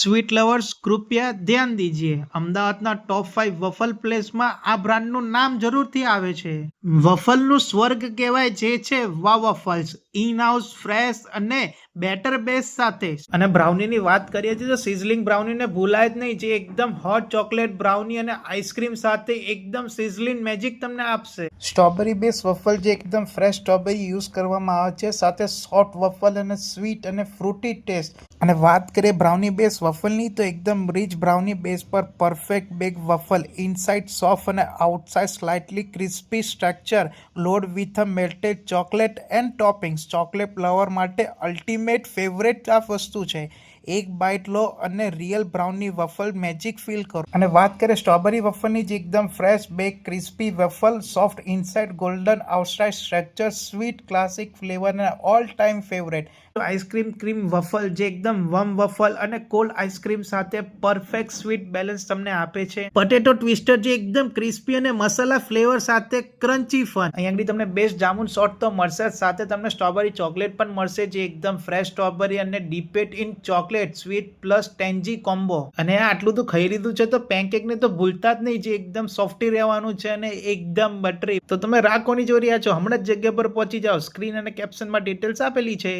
Sweet lovers કૃપયા ધ્યાન દીजिए અમદાવાદના ટોપ 5 વફલ પ્લેસમાં આ બ્રાન્ડનું નામ જરૂરથી આવે છે. વફલનું સ્વર્ગ કહેવાય જે છે વાવ વફલ્સ ઇન હાઉસ ફ્રેશ અને બેટર બેઝ સાથે. અને બ્રાઉનીની વાત કરીએ છીએ તો સિઝલિંગ બ્રાઉનીને ભૂલાય જ નહીં, જે એકદમ હોટ ચોકલેટ બ્રાઉની અને આઈસ્ક્રીમ સાથે એકદમ સિઝલિંગ મેજિક તમને આપશે. સ્ટ્રોબેરી બેઝ વફલ જે એકદમ ફ્રેશ સ્ટ્રોબેરી યુઝ કરવામાં આવે છે, સાથે સોફ્ટ વફલ અને સ્વીટ અને ફ્રૂટી ટેસ્ટ. અને વાત કરીએ બ્રાઉની બેઝ વફલની તો એકદમ રીચ બ્રાઉની બેઝ પર પરફેક્ટ બેગ વફલ, ઇનસાઇડ સોફ્ટ અને outside slightly crispy structure, load with a melted chocolate and toppings. Chocolate lover માટે અલ્ટિમેટ ફેવરેટ આ વસ્તુ છે. એક બાઇટ લો અને real brownie waffle magic feel કરો. અને વાત કરીએ સ્ટ્રોબેરી વફલની જે એકદમ fresh bake crispy waffle, soft inside golden outside structure, sweet classic flavour અને all time favourite. Ice cream cream waffle જે એકદમ વમ વફલ અને કોલ્ડ આઈસ્ક્રીમ સાથે પરફેક્ટ સ્વીટ બેલેન્સ તમને આપે છે. પટેટો ટ્વિસ્ટર જે એકદમ ક્રિસ્પી અને મસાલા ફ્લેવર સાથે ક્રન્ચી ફન. અહીંયા આગળ તમને બેસ્ટ જામુન શોટ તો મળશે, સાથે તમને સ્ટ્રોબેરી ચોકલેટ પણ મળશે જે એકદમ ફ્રેશ સ્ટ્રોબેરી અને dipped in chocolate sweet plus tangy combo. અને આટલું તો ખાઈ લીધું છે તો પેનકેક ને તો ભૂલતા જ નહીં, જે એકદમ સોફ્ટી રહેવાનું છે અને એકદમ બટરી. તો તમે રાહ કોની જોઈ રહ્યા છો? હમણાં જ જગ્યા પર પહોંચી જાઓ. સ્ક્રીન અને કેપ્શનમાં ડિટેલ્સ આપેલી છે.